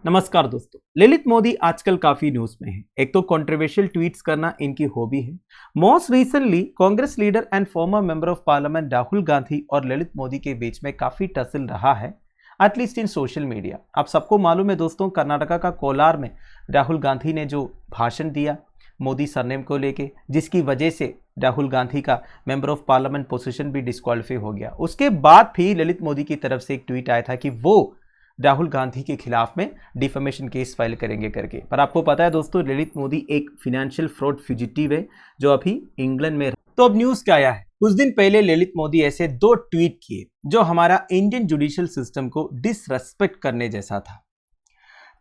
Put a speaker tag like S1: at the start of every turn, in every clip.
S1: नमस्कार दोस्तों। ललित मोदी आजकल काफी न्यूज में है। एक तो कंट्रोवर्शियल ट्वीट्स करना इनकी हॉबी है। Most recently Congress leader and farmer member of parliament Rahul Gandhi और ललित मोदी के बीच में काफी टसल रहा है, एटलीस्ट इन सोशल मीडिया। आप सबको मालूम है दोस्तों, कर्नाटका का कोलार में राहुल गांधी ने जो भाषण दिया मोदी सरनेम को लेके, जिसकी वजह से राहुल गांधी का मेंबर ऑफ पार्लियामेंट पोजीशन भी डिस्क्वालीफाई हो गया। उसके बाद भी ललित मोदी की तरफ से एक ट्वीट आया था कि वो राहुल गांधी के खिलाफ में डिफेमेशन केस फाइल करेंगे करके। पर आपको पता है दोस्तों, ललित मोदी एक फाइनेंशियल फ्रॉड फ्यूजिटिव है जो अभी इंग्लैंड में। तो अब न्यूज क्या आया है, कुछ दिन पहले ललित मोदी ऐसे दो ट्वीट किए जो हमारा इंडियन जुडिशियल सिस्टम को डिसरेस्पेक्ट करने जैसा था।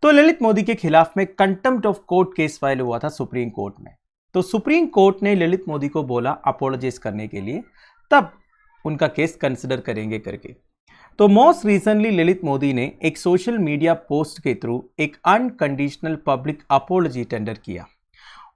S1: तो ललित मोदी के खिलाफ में contempt of court case file हुआ था सुप्रीम कोर्ट में। तो सुप्रीम कोर्ट ने ललित मोदी को बोला अपोलोजाइज करने के लिए, तब उनका केस कंसिडर करेंगे करके। तो मोस्ट रिसेंटली ललित मोदी ने एक सोशल मीडिया पोस्ट के थ्रू एक अनकंडीशनल पब्लिक अपोलॉजी टेंडर किया।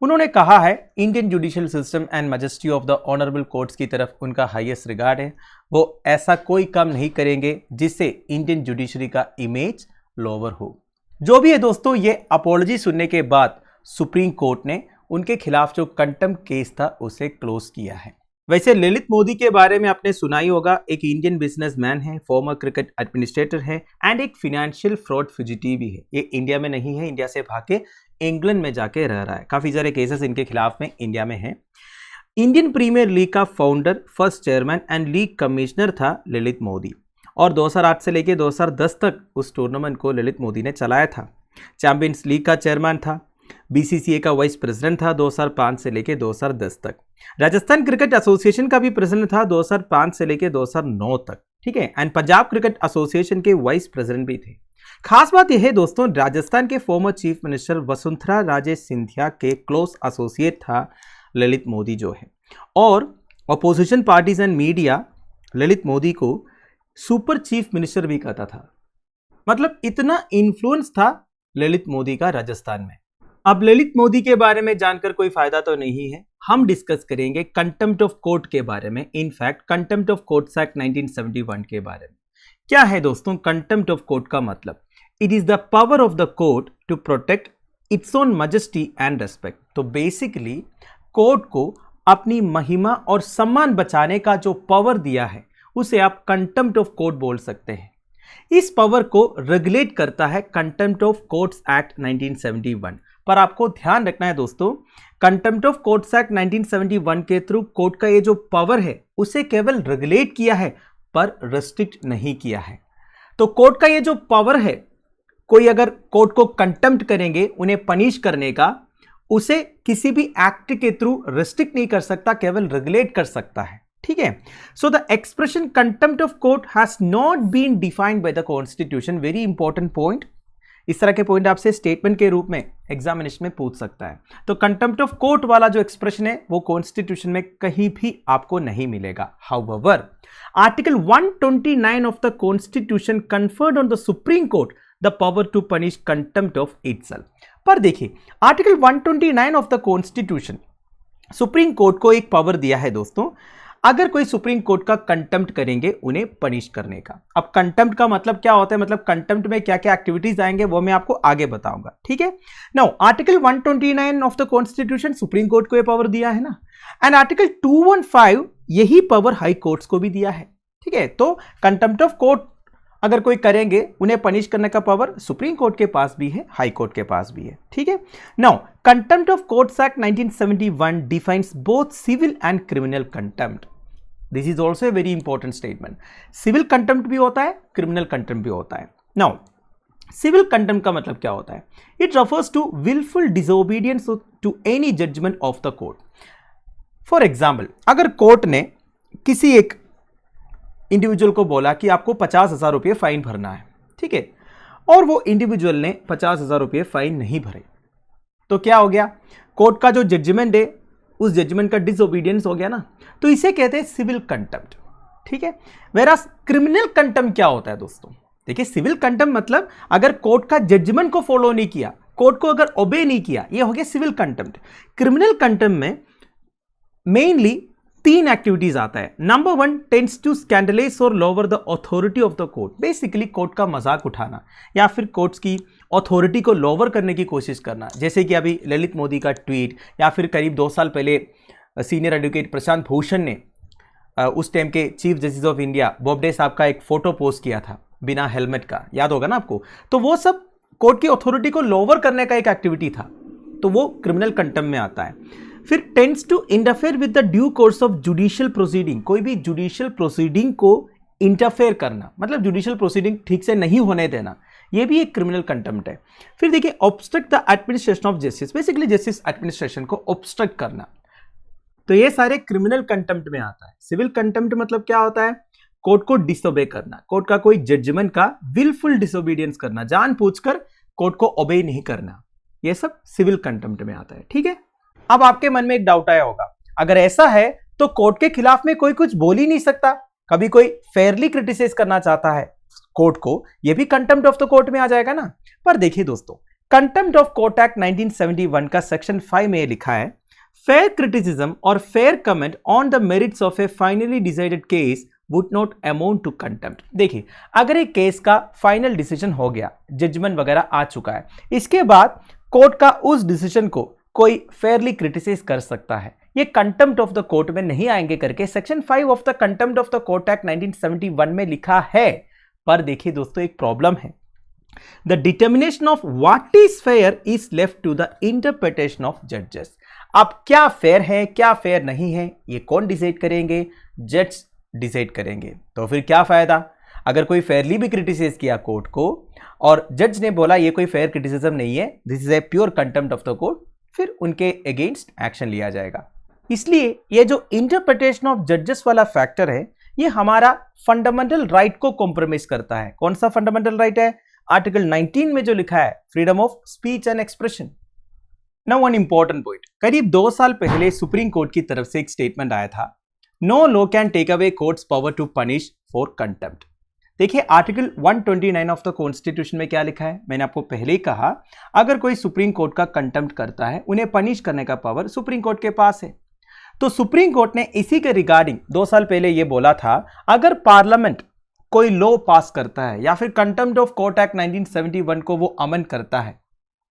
S1: उन्होंने कहा है Indian judicial system and majesty of the honourable courts की तरफ उनका हाईएस्ट रिगार्ड है। वो ऐसा कोई काम नहीं करेंगे जिससे इंडियन जुडिशरी का इमेज लोअर हो। जो भी है दोस्तों, ये अपोलॉजी सुनने के बाद सुप्रीम कोर्ट ने उनके खिलाफ जो कंटेम्प्ट केस था उसे क्लोज किया है। वैसे ललित मोदी के बारे में आपने सुना ही होगा, एक इंडियन बिजनेसमैन है, फॉर्मर क्रिकेट एडमिनिस्ट्रेटर है एंड एक फाइनेंशियल फ्रॉड फ्यूजिटिव भी है। ये इंडिया में नहीं है, इंडिया से भाग के इंग्लैंड में जाके रह रहा है। काफी सारे केसेस इनके खिलाफ में इंडिया में है। इंडियन प्रीमियर लीग का founder, first chairman and league commissioner था ललित मोदी, और 2008 से लेकर 2010 तक उस टूर्नामेंट को ललित मोदी ने चलाया था। चैंपियंस लीग का चेयरमैन था, बीसीसीए का वाइस प्रेसिडेंट था 2005 से लेकर 2010 तक। राजस्थान क्रिकेट एसोसिएशन का भी प्रेसिडेंट था 2005 से लेकर 2009 तक, ठीक है। एंड पंजाब क्रिकेट एसोसिएशन के वाइस प्रेसिडेंट भी थे। खास बात यह है दोस्तों, राजस्थान के former chief minister Vasundhara Raje Scindia के क्लोज एसोसिएट था ललित मोदी जो है। और opposition parties and media Lalit Modi को सुपर चीफ मिनिस्टर भी कहता था। मतलब इतना इन्फ्लुएंस था ललित मोदी का राजस्थान में। अब ललित मोदी के बारे में जानकर कोई फायदा तो नहीं है, हम डिस्कस करेंगे कंटेम्प्ट ऑफ कोर्ट के बारे में। In fact contempt of courts act 1971 के बारे में। क्या है दोस्तों कंटेम्प्ट ऑफ कोर्ट का मतलब? It is the power of the court to protect its own majesty and respect. तो बेसिकली कोर्ट को अपनी महिमा और सम्मान बचाने का जो पावर दिया है उसे आप कंटेम्प्ट ऑफ कोर्ट बोल सकते हैं। इस पावर को रेगुलेट करता है कंटेम्प्ट ऑफ कोर्ट्स एक्ट 1971। पर आपको ध्यान रखना है दोस्तों, कंटेम्प्ट ऑफ कोर्ट्स एक्ट 1971 के थ्रू कोर्ट का ये जो पावर है उसे केवल रेगुलेट किया है पर रेस्ट्रिक्ट नहीं किया है। तो कोर्ट का ये जो पावर है, कोई अगर कोर्ट को कंटेम्प्ट करेंगे उन्हें पनिश करने का, उसे किसी भी एक्ट के थ्रू रेस्ट्रिक्ट नहीं कर सकता, केवल रेगुलेट कर सकता है, ठीक है। So the expression contempt of court has not been defined by the constitution. Very important point. इस तरह के पॉइंट आपसे स्टेटमेंट के रूप में एग्जामिनेशन में पूछ सकता है। तो कंटेम्प्ट ऑफ कोर्ट वाला जो एक्सप्रेशन है वो कॉन्स्टिट्यूशन में कहीं भी आपको नहीं मिलेगा। However, article 129 of the constitution conferred on the supreme court the power to punish contempt of itself. पर देखिए, article 129 of the constitution supreme court को एक पावर दिया है दोस्तों, अगर कोई सुप्रीम कोर्ट का कंटेम्प्ट करेंगे उन्हें पनिश करने का। अब कंटेम्प्ट का मतलब क्या होता है, मतलब कंटेम्प्ट में क्या क्या एक्टिविटीज आएंगे वो मैं आपको आगे बताऊंगा, ठीक है। Now article 129 of the constitution supreme court को ये पावर दिया है ना, एंड आर्टिकल 215 यही पावर हाई कोर्ट्स को भी दिया है, ठीक है। तो कंटेम्प्ट ऑफ कोर्ट अगर कोई करेंगे उन्हें पनिश करने का पावर सुप्रीम कोर्ट के पास भी है, हाई कोर्ट के पास भी है, ठीक है। Now contempt of courts act 1971 defines both civil and criminal contempt. This is also a very important statement. Civil contempt भी होता है, क्रिमिनल कंटेम्प्ट भी होता है। नाउ सिविल कंटेम्प्ट का मतलब क्या होता है? It refers to wilful disobedience to any judgment of the court. For example, अगर कोर्ट ने किसी एक इंडिविजुअल को बोला कि आपको 50,000 रुपये फाइन भरना है, ठीक है, और वो इंडिविजुअल ने 50,000 रुपये फाइन नहीं भरे, तो क्या हो गया? कोर्ट का जो जजमेंट है उस जजमेंट का डिसओबीडियंस हो गया ना, तो इसे कहते हैं सिविल कंटेम्प्ट, ठीक है। वेरास क्रिमिनल कंटेम्प्ट क्या होता है दोस्तों? देखिए, सिविल कंटेम्प्ट मतलब अगर कोर्ट का जजमेंट को फॉलो नहीं किया, कोर्ट को अगर ओबे नहीं किया, ये हो गया सिविल कंटेम्प्ट। क्रिमिनल कंटेम्प्ट में मेनली 3 एक्टिविटीज आता है। नंबर 1, टेंड्स टू स्कैंडलाइज और lower the authority of the court. Basically court का मजाक उठाना या फिर कोर्ट्स की अथॉरिटी को लोअर करने की कोशिश करना, जैसे कि अभी ललित मोदी का ट्वीट, या फिर करीब 2 साल पहले सीनियर एडवोकेट प्रशांत भूषण ने उस टाइम के chief justice of India Bobde साहब का एक फोटो पोस्ट किया था बिना हेलमेट का, याद होगा ना आपको। तो वो सब कोर्ट की अथॉरिटी को लोअर करने का एक एक्टिविटी था, तो वो क्रिमिनल कंटेम्प्ट में आता है। फिर tends to interfere with the due course of judicial proceeding, कोई भी जुडिशियल प्रोसीडिंग को इंटरफेयर करना, मतलब जुडिशियल प्रोसीडिंग ठीक से नहीं होने देना, ये भी एक क्रिमिनल कंटेम्प्ट है। फिर देखिए obstruct the administration of justice, basically justice administration को ऑब्स्ट्रक्ट करना, तो ये सारे क्रिमिनल कंटेम्प्ट में आता है। सिविल कंटेम्प्ट मतलब क्या होता है, कोर्ट को डिसोबे करना, कोर्ट का कोई जजमेंट का विलफुल डिसोबीडियंस करना, जानबूझकर कोर्ट को ओबे नहीं करना, ये सब सिविल कंटेम्प्ट में आता है। ठीक है, अब आपके मन में एक डाउट आया होगा, अगर ऐसा है तो कोर्ट के खिलाफ में कोई कुछ बोल ही नहीं सकता, कभी कोई फेयरली क्रिटिसाइज करना चाहता है कोर्ट को, ये भी कंटेम्प्ट ऑफ द कोर्ट में आ जाएगा ना। पर देखिए दोस्तों, कंटेम्प्ट ऑफ कोर्ट एक्ट 1971 का सेक्शन 5 में लिखा है, फेयर क्रिटिसिज्म और fair comment on the merits of a finally decided case would not amount to contempt. देखिए, अगर एक केस का फाइनल डिसीजन हो गया, जजमेंट वगैरह आ चुका है, इसके बाद कोर्ट का उस डिसीजन को कोई फेयरली क्रिटिसाइज कर सकता है, ये कंटेम्प्ट ऑफ द कोर्ट में नहीं आएंगे करके section 5 of the contempt of the court act 1971 में लिखा है। पर देखिए दोस्तों, एक प्रॉब्लम है, the determination of what is fair is left to the interpretation of जजेस। अब क्या फेयर है क्या फेयर नहीं है, ये कौन डिसाइड करेंगे, जज डिसाइड करेंगे। तो फिर क्या फायदा, अगर कोई फेयरली भी क्रिटिसाइज किया कोर्ट को और जज ने बोला ये कोई फेयर क्रिटिसिज्म नहीं है, this is a pure contempt of the court, फिर उनके अगेंस्ट एक्शन लिया जाएगा। इसलिए ये जो इंटरप्रिटेशन ऑफ जजेस वाला फैक्टर है, ये हमारा फंडामेंटल राइट को कॉम्प्रोमाइज करता है। कौन सा फंडामेंटल राइट है, आर्टिकल 19 में जो लिखा है, freedom of speech and expression. Now one important point, करीब 2 साल पहले सुप्रीम कोर्ट की तरफ से एक स्टेटमेंट आया था, no law can take away courts power to punish for contempt. देखिए आर्टिकल 129 ऑफ द कॉन्स्टिट्यूशन में क्या लिखा है, मैंने आपको पहले ही कहा, अगर कोई सुप्रीम कोर्ट का कंटेम्प्ट करता है, उन्हें पनिश करने का पावर सुप्रीम कोर्ट के पास है। तो सुप्रीम कोर्ट ने इसी के रिगार्डिंग 2 साल पहले यह बोला था, अगर पार्लियामेंट कोई लॉ पास करता है या फिर कंटेम्प्ट ऑफ कोर्ट एक्ट 1971 को वो अमेंड करता है,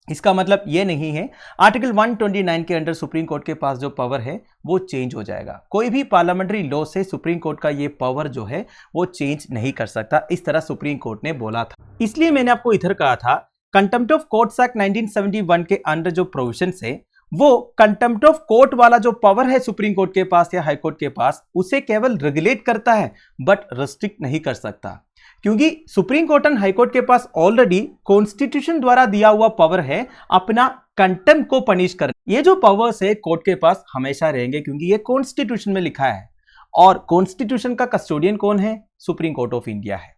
S1: इसका मतलब ये नहीं है आर्टिकल 129 के अंडर सुप्रीम कोर्ट के पास जो पावर है वो चेंज हो जाएगा। कोई भी पार्लियामेंट्री लॉ से सुप्रीम कोर्ट का ये पावर जो है वो चेंज नहीं कर सकता, इस तरह सुप्रीम कोर्ट ने बोला था। इसलिए मैंने आपको इधर कहा था, कंटेम्प्ट ऑफ कोर्ट्स एक्ट 1971 के अंडर जो प्रोविजन है, वो कंटेम्प्ट ऑफ कोर्ट वाला जो पावर है सुप्रीम कोर्ट के पास या हाई कोर्ट के पास, उसे केवल रेगुलेट करता है बट रेस्ट्रिक्ट नहीं कर सकता, क्योंकि supreme court and high court के पास ऑलरेडी कॉन्स्टिट्यूशन द्वारा दिया हुआ पावर है अपना कंटेम्प्ट को पनिश करने। ये जो पावर्स है कोर्ट के पास हमेशा रहेंगे, क्योंकि ये कॉन्स्टिट्यूशन में लिखा है, और कॉन्स्टिट्यूशन का कस्टोडियन कौन है, सुप्रीम कोर्ट ऑफ इंडिया है।